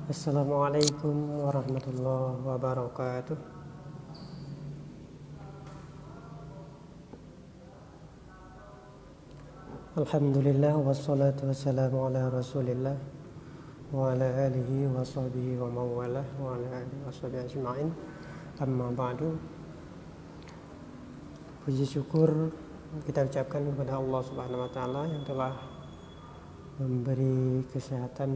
Assalamualaikum warahmatullahi wabarakatuh. Alhamdulillah wassalatu wassalamu ala Rasulillah wa ala alihi wa sahbihi wa mawalah wa ala alihi wa sahbihi ajma'in. Amma ba'du. Puji syukur kita ucapkan kepada Allah Subhanahu wa taala yang telah memberi kesehatan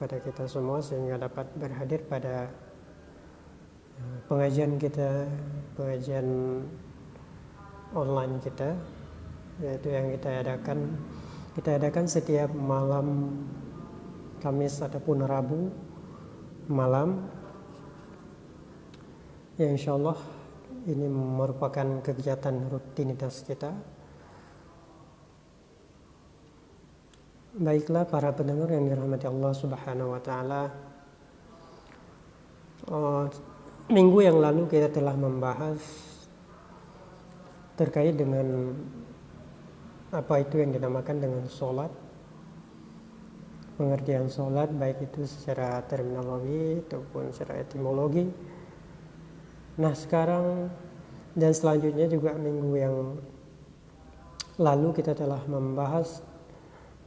kepada kita semua sehingga dapat berhadir pada pengajian online kita, yaitu yang kita adakan setiap malam Kamis ataupun Rabu malam, ya insyaallah ini merupakan kegiatan rutinitas kita. Baiklah para pendengar yang dirahmati Allah Subhanahu wa taala, minggu yang lalu kita telah membahas terkait dengan apa itu yang dinamakan dengan sholat, pengertian sholat baik itu secara terminologi ataupun secara etimologi. Nah sekarang dan selanjutnya juga minggu yang lalu kita telah membahas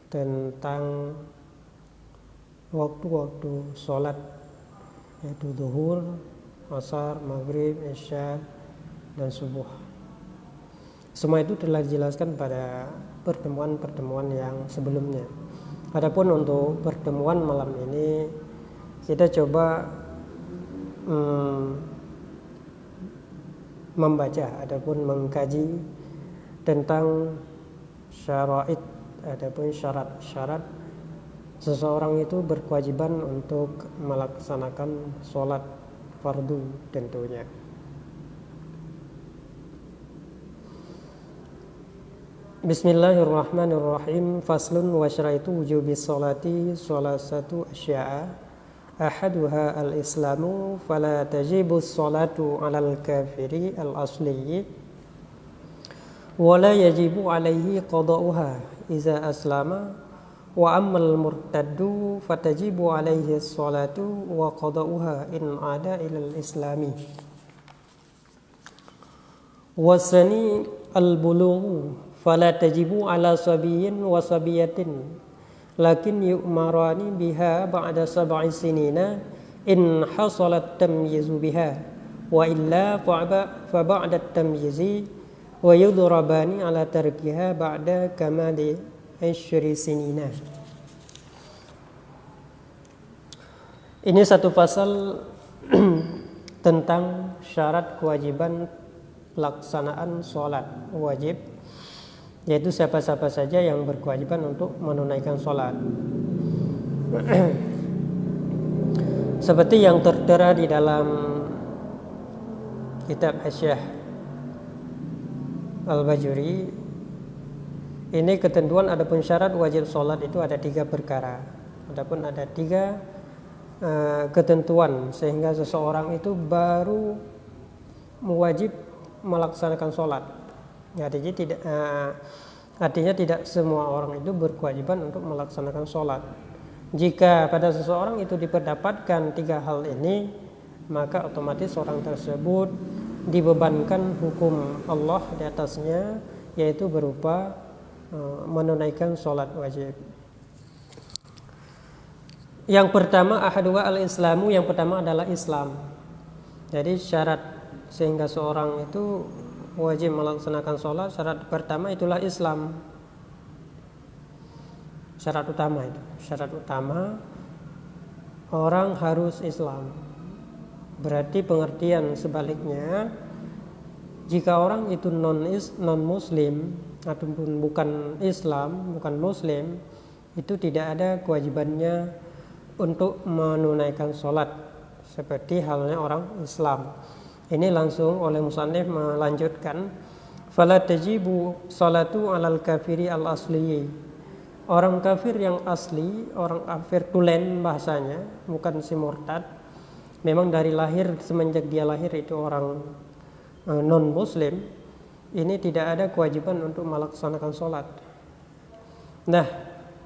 tentang waktu-waktu sholat, yaitu zuhur, asar, maghrib, isya, dan subuh. Semua itu telah dijelaskan pada pertemuan-pertemuan yang sebelumnya. Adapun untuk pertemuan malam ini kita coba membaca ataupun mengkaji tentang syara'id adapun syarat-syarat seseorang itu berkewajiban untuk melaksanakan sholat fardu tentunya. Bismillahirrahmanirrahim. Faslun wa syaraitu wujubi sholati salasatu asya'a ahaduha al-islamu fala tajibu sholatu alal kafiri al-asliyi wala yajibu alaihi qada'uha iza aslama wa ammal murtaddu fatajibu alaihi sholatu wa qada'uha in ada ilal islami. Wasani al-bulughu fala tajibu ala sabiyyin wa sabiyatin lakin yu'marani biha ba'da sab'i sinina in hasalat tamyizu biha wa illa fa ba'da tamyizi wa yudrabani ala tarkiha ba'da kamali 10 sinina. Ini satu pasal tentang syarat kewajiban pelaksanaan sholat wajib, yaitu siapa-siapa saja yang berkewajiban untuk menunaikan sholat. Seperti yang tertera di dalam kitab Hasyiah Al-Bajuri, ini ketentuan adapun syarat wajib sholat itu ada 3 perkara. Adapun ada 3 ketentuan sehingga seseorang itu baru wajib melaksanakan sholat. Artinya tidak semua orang itu berkewajiban untuk melaksanakan sholat. Jika pada seseorang itu diperdapatkan 3 hal ini, maka otomatis orang tersebut dibebankan hukum Allah di atasnya, yaitu berupa menunaikan sholat wajib. Yang pertama ahadua al-islamu, yang pertama adalah Islam. Jadi syarat sehingga seorang itu wajib melaksanakan sholat, syarat pertama itulah Islam. Syarat utama orang harus Islam. Berarti pengertian sebaliknya, jika orang itu non muslim ataupun bukan Islam, bukan muslim, itu tidak ada kewajibannya untuk menunaikan sholat seperti halnya orang Islam. Ini langsung oleh musannif melanjutkan, fala tajibu sholatu alal kafiri al asliyi. Orang kafir yang asli, orang kafir tulen bahasanya, bukan si murtad. Memang dari lahir, semenjak dia lahir itu orang non muslim, ini tidak ada kewajiban untuk melaksanakan sholat. Nah,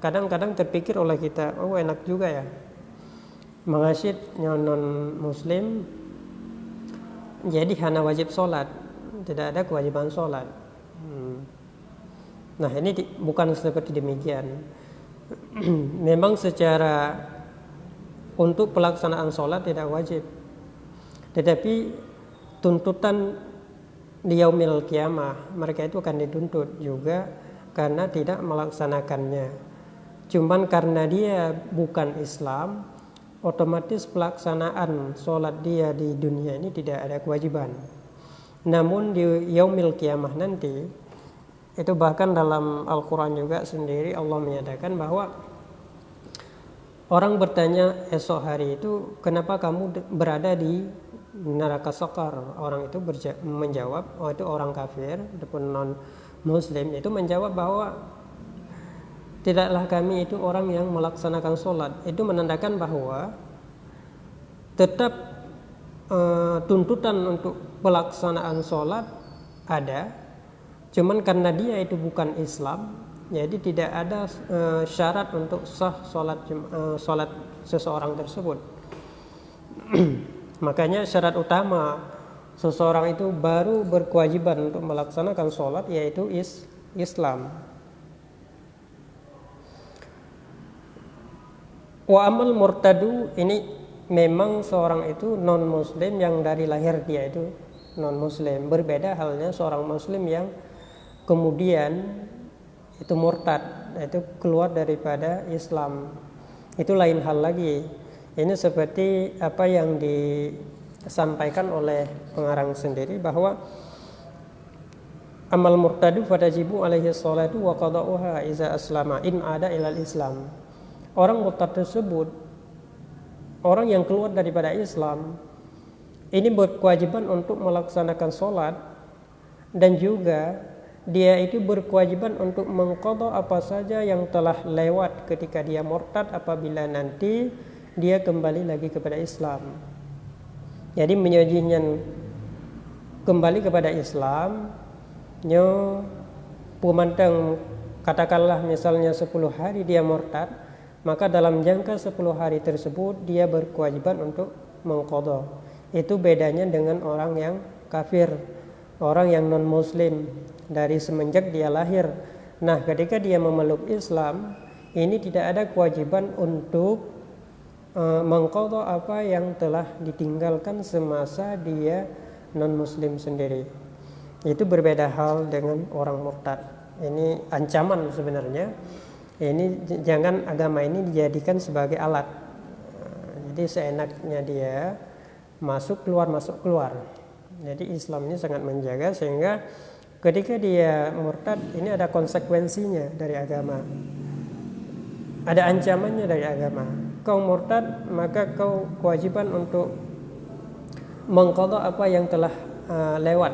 kadang-kadang terpikir oleh kita, oh enak juga ya, mengasyid yang non muslim, jadi hanya wajib sholat, tidak ada kewajiban sholat. Nah ini bukan seperti demikian. Memang secara untuk pelaksanaan sholat tidak wajib, tetapi tuntutan di yaumil kiamah mereka itu akan dituntut juga karena tidak melaksanakannya. Cuman karena dia bukan Islam, otomatis pelaksanaan sholat dia di dunia ini tidak ada kewajiban. Namun di yaumil kiamah nanti, itu bahkan dalam Al-Quran juga sendiri Allah menyatakan bahwa orang bertanya esok hari itu, kenapa kamu berada di neraka Saqar? Orang itu menjawab, oh itu orang kafir ataupun non muslim itu menjawab bahwa tidaklah kami itu orang yang melaksanakan sholat. Itu menandakan bahwa tetap tuntutan untuk pelaksanaan sholat ada, cuman karena dia itu bukan Islam, jadi tidak ada syarat untuk sah sholat seseorang tersebut. Makanya syarat utama seseorang itu baru berkewajiban untuk melaksanakan sholat yaitu Islam. Wa amal murtadu, ini memang seorang itu non muslim yang dari lahir dia itu non muslim. Berbeda halnya seorang muslim yang kemudian itu murtad, itu keluar daripada Islam. Itu lain hal lagi. Ini seperti apa yang disampaikan oleh pengarang sendiri bahwa amal murtadu fatajibu alaihi salatu wa qada'uha iza aslama in ada ilal Islam. Orang murtad tersebut, orang yang keluar daripada Islam, ini berkewajiban untuk melaksanakan sholat, dan juga dia itu berkewajiban untuk mengqadha apa saja yang telah lewat ketika dia murtad apabila nanti dia kembali lagi kepada Islam. Jadi menyajikan kembali kepada Islam, pemandang katakanlah misalnya 10 hari dia murtad, maka dalam jangka 10 hari tersebut dia berkewajiban untuk mengqadha. Itu bedanya dengan orang yang kafir, orang yang non muslim dari semenjak dia lahir. Nah, ketika dia memeluk Islam, ini tidak ada kewajiban untuk mengqadha apa yang telah ditinggalkan semasa dia non muslim sendiri. Itu berbeda hal dengan orang murtad. Ini ancaman sebenarnya. Ini jangan agama ini dijadikan sebagai alat. Jadi seenaknya dia masuk keluar. Jadi Islam ini sangat menjaga sehingga ketika dia murtad ini ada konsekuensinya dari agama. Ada ancamannya dari agama. Kau murtad, maka kau kewajiban untuk mengqadha apa yang telah lewat,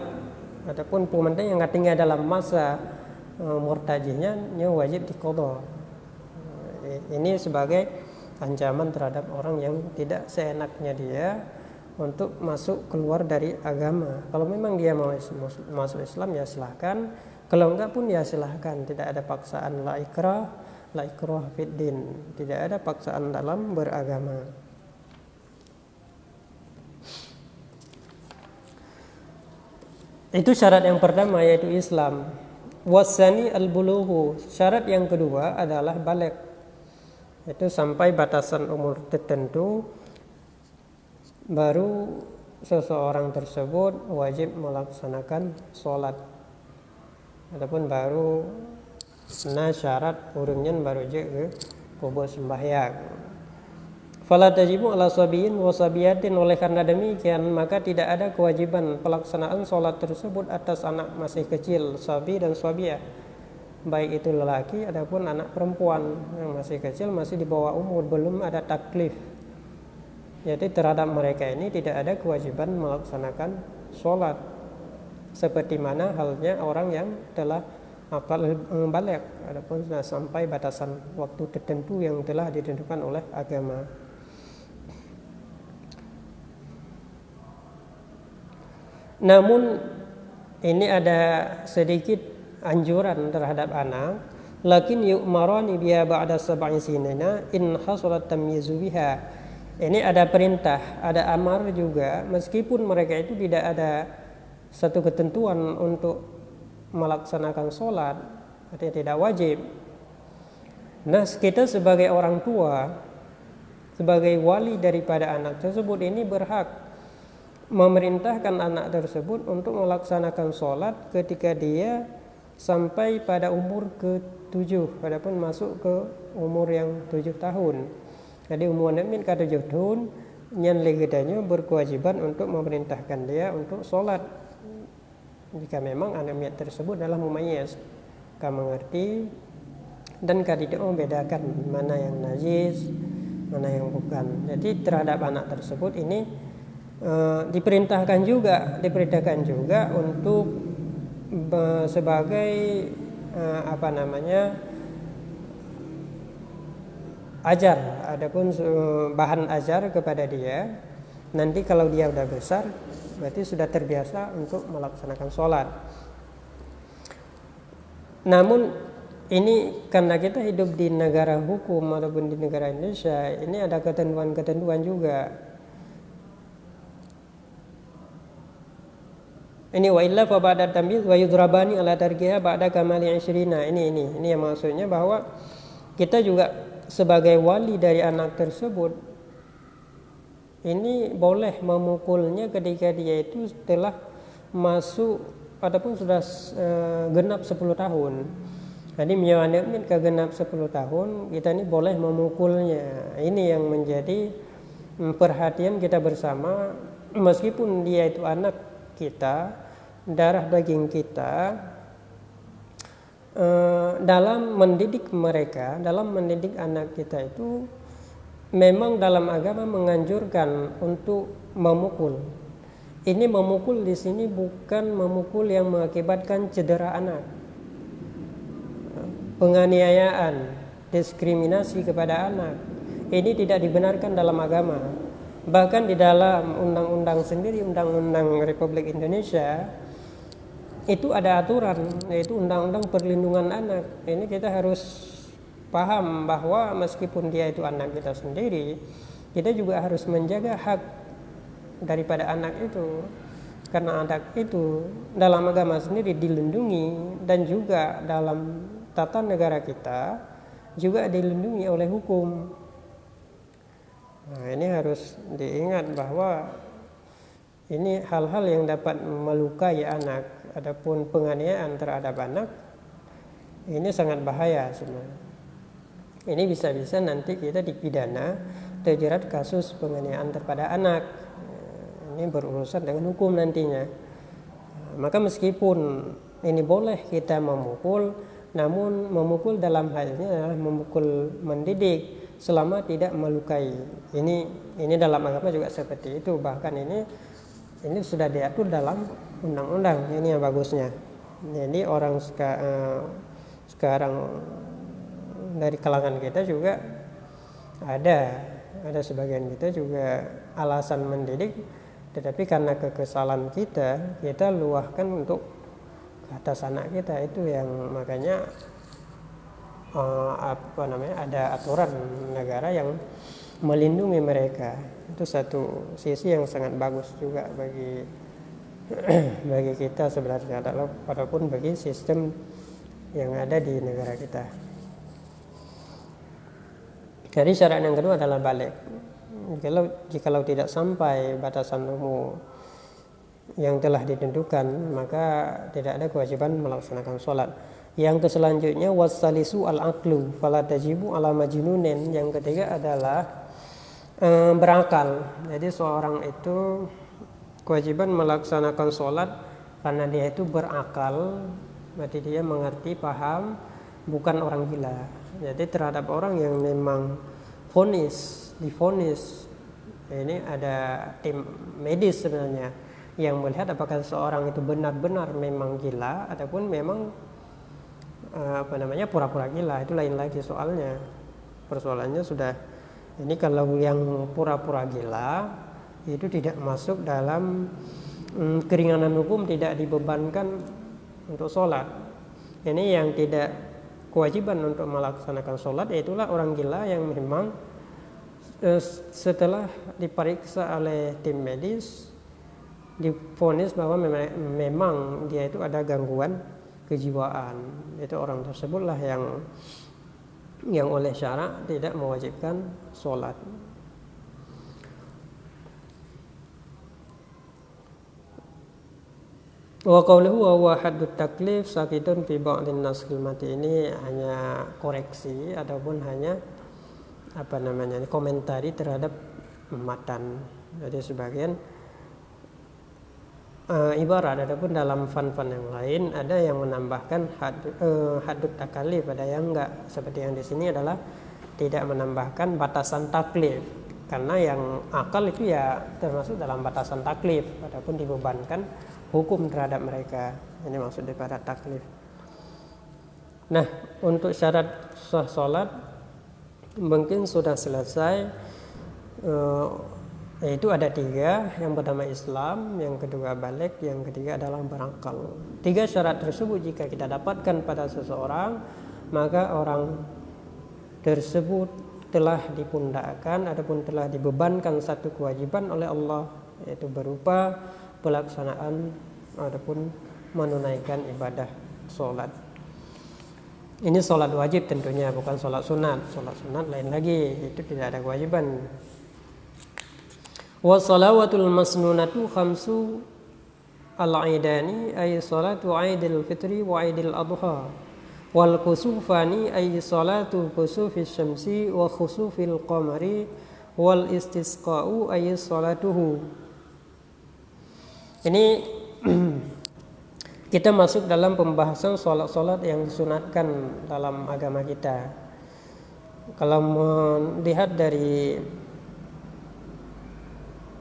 ataupun pemandang yang tinggal dalam masa murtadnya wajib diqadha. Ini sebagai ancaman terhadap orang yang tidak seenaknya dia untuk masuk keluar dari agama. Kalau memang dia mau masuk Islam ya silahkan, kalau enggak pun ya silahkan. Tidak ada paksaan, la ikrah fid din. Tidak ada paksaan dalam beragama. Itu syarat yang pertama, yaitu Islam. Wasani al-bulughu, syarat yang kedua adalah baligh. Itu sampai batasan umur tertentu baru seseorang tersebut wajib melaksanakan sholat. Adapun baru syarat urungnya baru je ke kubur sembahyang. Fala tajibu ala sabiyin wa sabiyatin, oleh karena demikian maka tidak ada kewajiban pelaksanaan sholat tersebut atas anak masih kecil, sabi dan sabiyah, baik itu lelaki ataupun anak perempuan yang masih kecil, masih di bawah umur, belum ada taklif. Jadi terhadap mereka ini tidak ada kewajiban melaksanakan sholat, seperti mana halnya orang yang telah baligh, adapun sudah sampai batasan waktu tertentu yang telah ditentukan oleh agama. Namun ini ada sedikit anjuran terhadap anak, lakin yu'marani biha ba'da sab'i sinina in hasalat tamyizu biha. Ini ada perintah, ada amar juga, meskipun mereka itu tidak ada satu ketentuan untuk melaksanakan sholat, artinya tidak wajib. Nah, kita sebagai orang tua, sebagai wali daripada anak tersebut ini berhak memerintahkan anak tersebut untuk melaksanakan sholat ketika dia sampai pada umur ke-7, adapun masuk ke umur yang 7 tahun. Jadi umur min ka 7 tahun nyan legedanya berkewajiban untuk memerintahkan dia untuk sholat jika memang anak tersebut adalah mumayyiz, ka mengerti dan ka tidak membedakan mana yang najis, mana yang bukan. Jadi terhadap anak tersebut ini diperintahkan juga untuk sebagai ajar, adapun bahan ajar kepada dia. Nanti kalau dia udah besar berarti sudah terbiasa untuk melaksanakan sholat. Namun ini karena kita hidup di negara hukum ataupun di negara Indonesia, ini ada ketentuan-ketentuan juga. Ini wa illa fa ba'da tamyiz wa yudrabani ala tarkiha ba'da kamali 20. Ini yang maksudnya bahwa kita juga sebagai wali dari anak tersebut ini boleh memukulnya ketika dia itu telah masuk ataupun sudah genap 10 tahun. Jadi menyawanin ke genap 10 tahun kita ini boleh memukulnya. Ini yang menjadi perhatian kita bersama, meskipun dia itu anak kita, darah daging kita. Dalam mendidik mereka, dalam mendidik anak kita itu memang dalam agama menganjurkan untuk memukul. Ini memukul di sini bukan memukul yang mengakibatkan cedera anak, penganiayaan, diskriminasi kepada anak. Ini tidak dibenarkan dalam agama. Bahkan di dalam undang-undang sendiri, Undang-Undang Republik Indonesia itu ada aturan, yaitu Undang-Undang Perlindungan Anak. Ini kita harus paham bahwa meskipun dia itu anak kita sendiri, kita juga harus menjaga hak daripada anak itu. Karena anak itu dalam agama sendiri dilindungi, dan juga dalam tata negara kita juga dilindungi oleh hukum. Nah, ini harus diingat bahwa ini hal-hal yang dapat melukai anak. Adapun penganiayaan terhadap anak ini sangat bahaya sebenarnya. Ini bisa-bisa nanti kita dipidana, terjerat kasus penganiayaan terhadap anak. Ini berurusan dengan hukum nantinya. Maka meskipun ini boleh kita memukul, namun memukul dalam hal ini adalah memukul mendidik selama tidak melukai. Ini dalam agama juga seperti itu. Bahkan ini sudah diatur dalam undang-undang. Ini yang bagusnya. Jadi orang sekarang dari kalangan kita juga ada sebagian kita juga alasan mendidik, tetapi karena kekesalan kita luahkan untuk ke atas anak kita. Itu yang makanya ada aturan negara yang melindungi mereka. Itu satu sisi yang sangat bagus juga bagi kita sebenarnya, walaupun bagi sistem yang ada di negara kita. Jadi syarat yang kedua adalah balik. Jikalau tidak sampai batasan umur yang telah ditentukan, maka tidak ada kewajiban melaksanakan sholat. Yang selanjutnya wasalisu al-aqlu fala tajibu ala majnunin. Yang ketiga adalah berakal. Jadi seorang itu kewajiban melaksanakan sholat karena dia itu berakal, berarti dia mengerti, paham, bukan orang gila. Jadi terhadap orang yang memang divonis, ini ada tim medis sebenarnya yang melihat apakah seorang itu benar-benar memang gila ataupun memang pura-pura gila. Itu lain lagi soalnya. Persoalannya sudah ini, kalau yang pura-pura gila itu tidak masuk dalam keringanan hukum, tidak dibebankan untuk sholat. Ini yang tidak kewajiban untuk melaksanakan sholat, yaitulah orang gila yang memang Setelah diperiksa oleh tim medis, divonis bahwa memang dia itu ada gangguan kejiwaan. Itu orang tersebutlah yang oleh syarak tidak mewajibkan sholat. Wa qawluhu wa huwa haddut taklif sakitun fi ba'dhin naskil mati, ini hanya koreksi ataupun hanya komentari terhadap matan. Jadi sebagian ibarat, adapun dalam fan-fan yang lain ada yang menambahkan haddut takalif, ada yang enggak. Seperti yang di sini adalah tidak menambahkan batasan taklif, karena yang akal itu ya termasuk dalam batasan taklif, adapun dibebankan hukum terhadap mereka. Ini maksud daripada taklif. Nah, untuk syarat sah salat mungkin sudah selesai. Yaitu ada 3. Yang pertama Islam, yang kedua balik, yang ketiga adalah berakal. 3 syarat tersebut jika kita dapatkan pada seseorang, maka orang tersebut telah dipundakkan ataupun telah dibebankan satu kewajiban oleh Allah, yaitu berupa pelaksanaan ataupun menunaikan ibadah sholat. Ini sholat wajib tentunya, bukan sholat sunat. Sholat sunat lain lagi, itu tidak ada kewajiban. Wa shalawatul masnunatu khamsu al-aidani ay salatu aidil fitri wa aidil adha wal kusufani ay salatu kusufis syamsi wa khusufil qamari wal istisqa'u ay salatuhu. Ini kita masuk dalam pembahasan sholat-sholat yang disunatkan dalam agama kita. Kalau melihat dari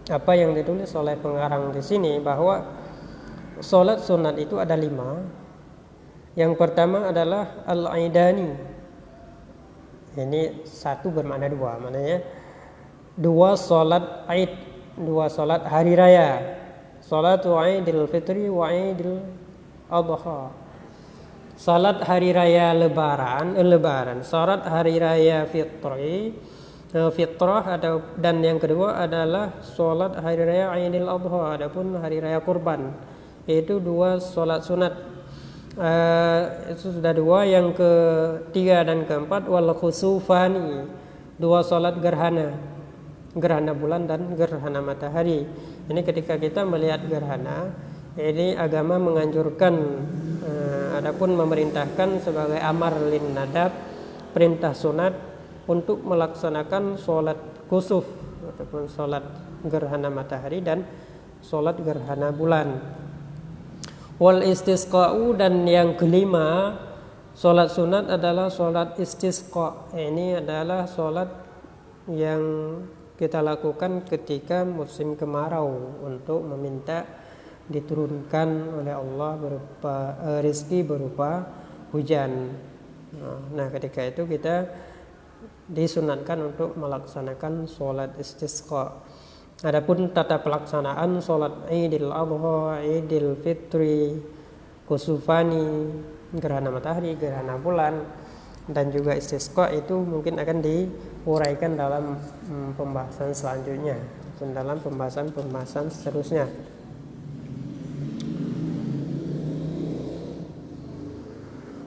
apa yang ditulis oleh pengarang di sini, bahwa sholat sunat itu ada 5. Yang pertama adalah al-aidani. Ini satu bermakna 2, maknanya 2 sholat aid, 2 sholat hari raya. Salatu aidil fitri wa aidil adha. Salat hari raya lebaran, salat hari raya fitrah dan yang kedua adalah salat hari raya aidil adha, adapun hari raya kurban. Yaitu 2 salat sunat. Itu sudah 2. Yang ketiga dan keempat wal khusufani, 2 salat gerhana bulan dan gerhana matahari. Ini ketika kita melihat gerhana, ini agama menganjurkan, adapun memerintahkan sebagai amar lin nadab, perintah sunat untuk melaksanakan sholat kusuf ataupun sholat gerhana matahari dan sholat gerhana bulan. Wal istisqa'u, dan yang kelima sholat sunat adalah sholat istisqa. Ini adalah sholat yang kita lakukan ketika musim kemarau untuk meminta diturunkan oleh Allah berupa rezeki berupa hujan. Nah, ketika itu kita disunatkan untuk melaksanakan sholat istisqa. Adapun tata pelaksanaan sholat Idul Adha, Idul Fitri, kusufani, gerhana matahari, gerhana bulan, dan juga istisqa itu mungkin akan diuraikan dalam pembahasan selanjutnya dan dalam pembahasan seterusnya.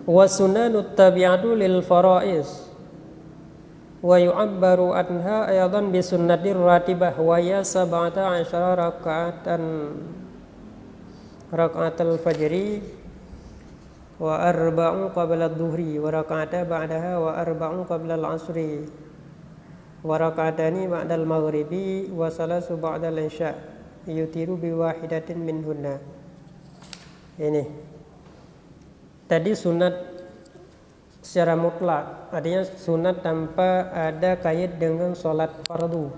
Wa sunanut tabi'atu lil fara'is wa yu'abbaru anha aydan bi sunnatir ratibah wa ya 17 raka'atal fajri wa arba'u qabla adh-dhuhri wa raka'ata ba'daha wa arba'u qabla al-'asri wa raka'atani ba'da al-maghribi wa salasu ba'da al-isya yutiru bi wahidatin minhunna. Ini tadi sunat secara mutlak, artinya sunat tanpa ada kait dengan sholat fardu.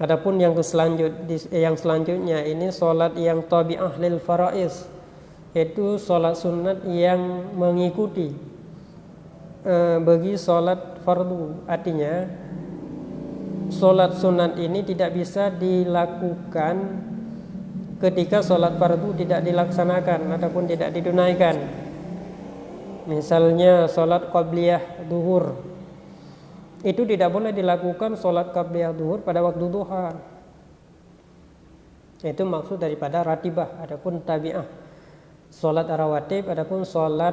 Adapun yang selanjutnya ini sholat yang tabi'ah lil fara'is, yaitu sholat sunat yang mengikuti bagi sholat fardu. Artinya sholat sunat ini tidak bisa dilakukan ketika sholat fardu tidak dilaksanakan ataupun tidak ditunaikan. Misalnya sholat qabliyah duhur, itu tidak boleh dilakukan sholat qabliyah zuhur pada waktu duha. Itu maksud daripada ratibah. Adapun tabi'ah, sholat rawatib, adapun sholat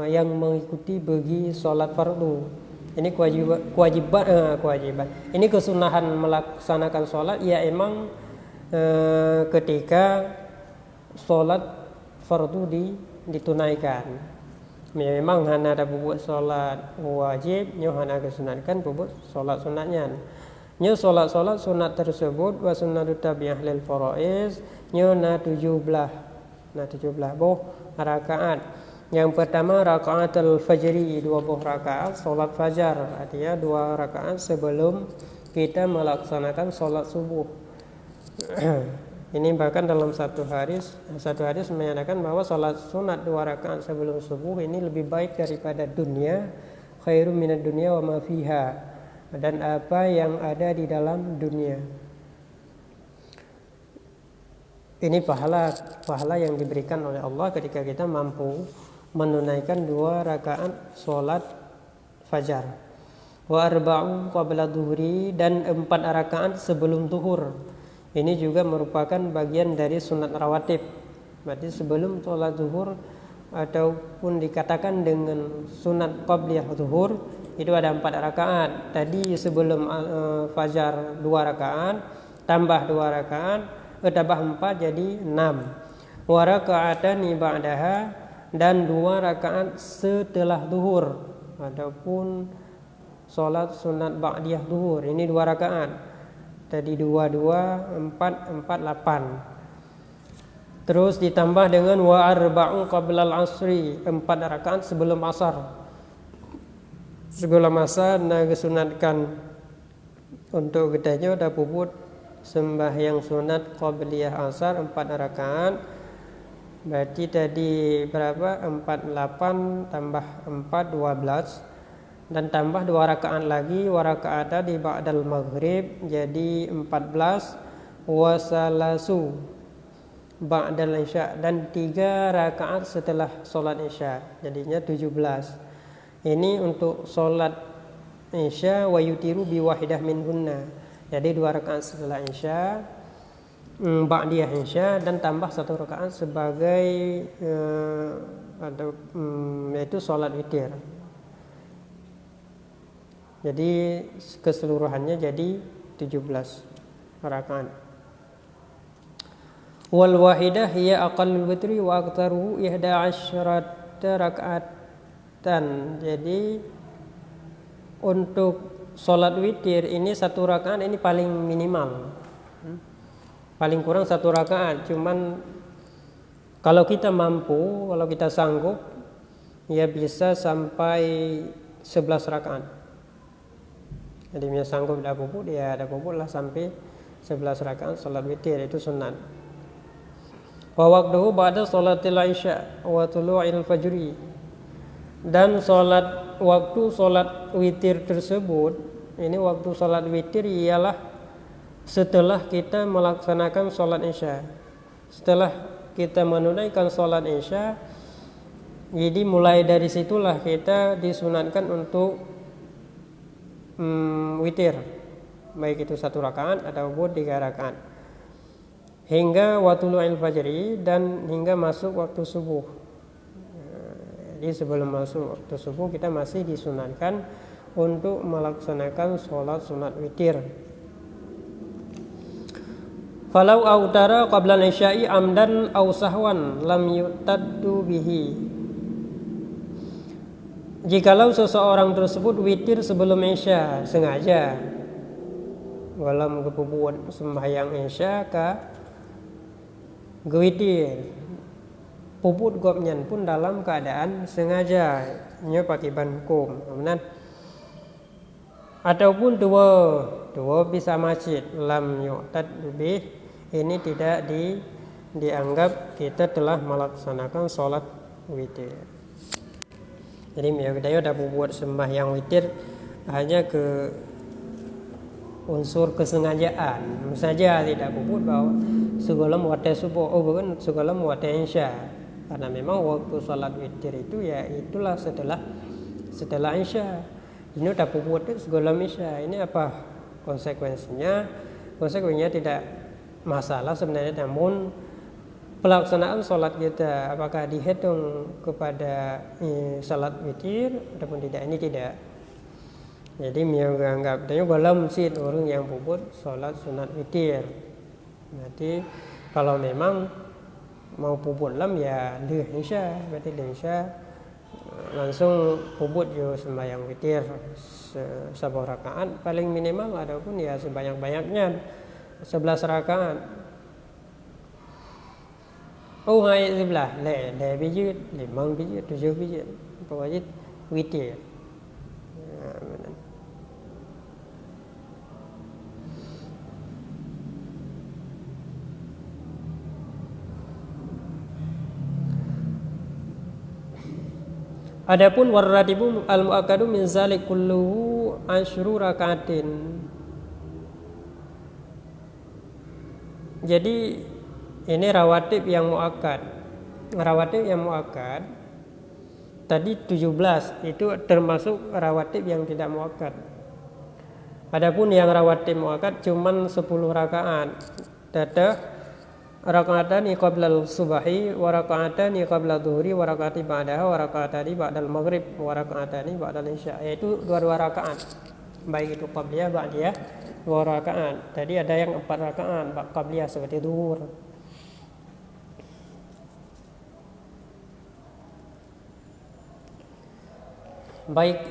yang mengikuti bagi sholat fardu. Ini kewajiban. Ini kesunahan melaksanakan sholat. Ya emang ketika sholat fardu ditunaikan. Memang hana ada buat sholat wajib, nyo hana kesunatkan buat sholat sunatnya. Nyo sholat sunat tersebut wa sunnatut tabi'ah lil faraiz nyo na 17 boh rakaat. Yang pertama rakaatul fajri 20 rakaat sholat fajar, artinya 2 rakaat sebelum kita melaksanakan sholat subuh. Ini bahkan dalam satu hadis menyatakan bahwa sholat sunat 2 rakaat sebelum subuh ini lebih baik daripada dunia, khairum minad dunya wa ma fiha, dan apa yang ada di dalam dunia. Ini pahala yang diberikan oleh Allah ketika kita mampu menunaikan 2 rakaat sholat fajar. Wa arba'u qabla dhuhri, dan 4 rakaat sebelum zuhur. Ini juga merupakan bagian dari sunat rawatib. Berarti sebelum sholat zuhur ataupun dikatakan dengan sunat qabliyah zuhur itu ada 4 rakaat. Tadi sebelum fajar 2 rakaat, tambah 2 rakaat, tambah 4 jadi 6. Wa raka'atani ba'daha, dan 2 rakaat setelah zuhur ataupun sholat sunat ba'diyah zuhur. Ini 2 rakaat. Tadi 2, 4, 8. Terus ditambah dengan wa arba'u qablal asri, 4 rakaat sebelum asar. Sebelum asar nagesunatkan untuk gedanya ada puput sembahyang sunat qabliyah asar 4 rakaat. Berarti tadi berapa? 4, 8 tambah 4, 12. Dan tambah 2 rakaat lagi, wa raka'ata di ba'dal maghrib, jadi 14. Wasalasu ba'dal isya, dan 3 rakaat setelah sholat isya, jadinya 17. Ini untuk sholat isya wa yutiru bi wahidah minhunna, jadi 2 rakaat setelah isya, ba'diyah isya, dan tambah 1 rakaat sebagai yaitu sholat witir. Jadi keseluruhannya jadi 17 rakaat. Wal wahidah hiya aqallul witri wa aktsaruhu 11 raka'atan. Jadi untuk sholat witir ini 1 rakaat ini paling minimal. Paling kurang 1 rakaat. Cuman kalau kita mampu, kalau kita sanggup, ya bisa sampai 11 rakaat. Jadi dia sanggup dah pupuk, dia ada pupuk lah sampai 11 rakaat sholat witir, itu sunat. Wa waqtuhu ba'da sholatil isya wa tulu'il fajri, dan waktu sholat witir tersebut, ini waktu sholat witir ialah setelah kita melaksanakan sholat isya. Setelah kita menunaikan sholat isya, jadi mulai dari situlah kita disunatkan untuk witir, baik itu 1 rakaat ataupun 3 rakaat, hingga watulu'il fajri, dan hingga masuk waktu subuh. Jadi sebelum masuk waktu subuh kita masih disunatkan untuk melaksanakan sholat sunat witir. Falau autara qabla isya'i amdan aw sahwan lam yu'taddu bihi. Jikalau seseorang tersebut witir sebelum isya sengaja, walam kepubuan sembahyang isya ka gewitir, puput gopnyan pun dalam keadaan sengaja, nya pakai ban hukum, benar. Ataupun dua bisa masjid, lam yu'tad bih, ini tidak dianggap kita telah melaksanakan sholat witir. Jadi kita dah buat sembahyang witir hanya ke unsur kesengajaan saja, tidak puput bahwa segala muatai subuh, bukan segala muatai isya, karena memang waktu sholat witir itu ya itulah setelah isya. Ini udah puput segala misya. Ini apa konsekuensinya? Konsekuensinya tidak masalah sebenarnya, namun pelaksanaan sholat kita apakah dihitung kepada sholat witir ataupun tidak, ini tidak. Jadi menganggap tanya dalam sid orang yang puput sholat sunat witir. Berarti kalau memang mau puput lam ya leh insya, berarti insya langsung puput jo sembahyang witir sebuah rakaat paling minimal ataupun ya sebanyak-banyaknya 11 rakaat. Oh hai sebelah le biji 5 biji 7 biji pokoknya witir. Adapun warratibu al-muakkadu min zalik kulluhu asyru rakaatin. Jadi ini rawatib yang muakkad. Rawatib yang muakkad tadi 17 itu termasuk rawatib yang tidak muakkad. Adapun yang rawatib muakkad cuman 10 rakaat. Tetap rakaatani qabla al-subhi wa rakaatani qabla dhuhri wa rakaati ba'daha wa rakaatani ba'dal maghrib wa rakaatani ba'dal isya, yaitu 2 rakaat. Baik itu qabliyah ba'diyah 2 rakaat. Tadi ada yang 4 rakaat qabliyah seperti zuhur. Baik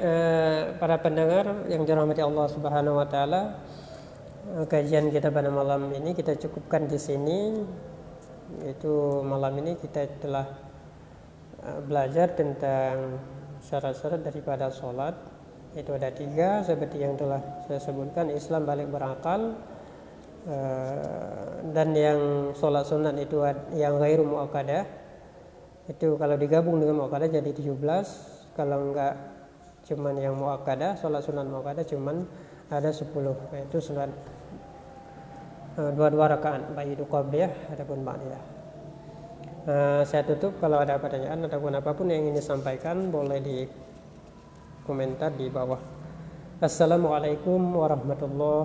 para pendengar yang dirahmati Allah Subhanahu wa taala, kajian kita pada malam ini kita cukupkan di sini. Yaitu malam ini kita telah belajar tentang syarat-syarat daripada sholat. Itu ada 3 seperti yang telah saya sebutkan: Islam, balik berakal, dan yang sholat sunat itu yang ghairu muakkadah. Itu kalau digabung dengan muakkadah jadi 17. Kalau enggak cuman yang muakkadah, sholat sunat muakkadah cuman ada 10, yaitu sholat 2 rakaat baik itu qabliyah ataupun ba'diyah. Saya tutup. Kalau ada pertanyaan ataupun apapun yang ingin disampaikan boleh di komentar di bawah. Assalamualaikum warahmatullahi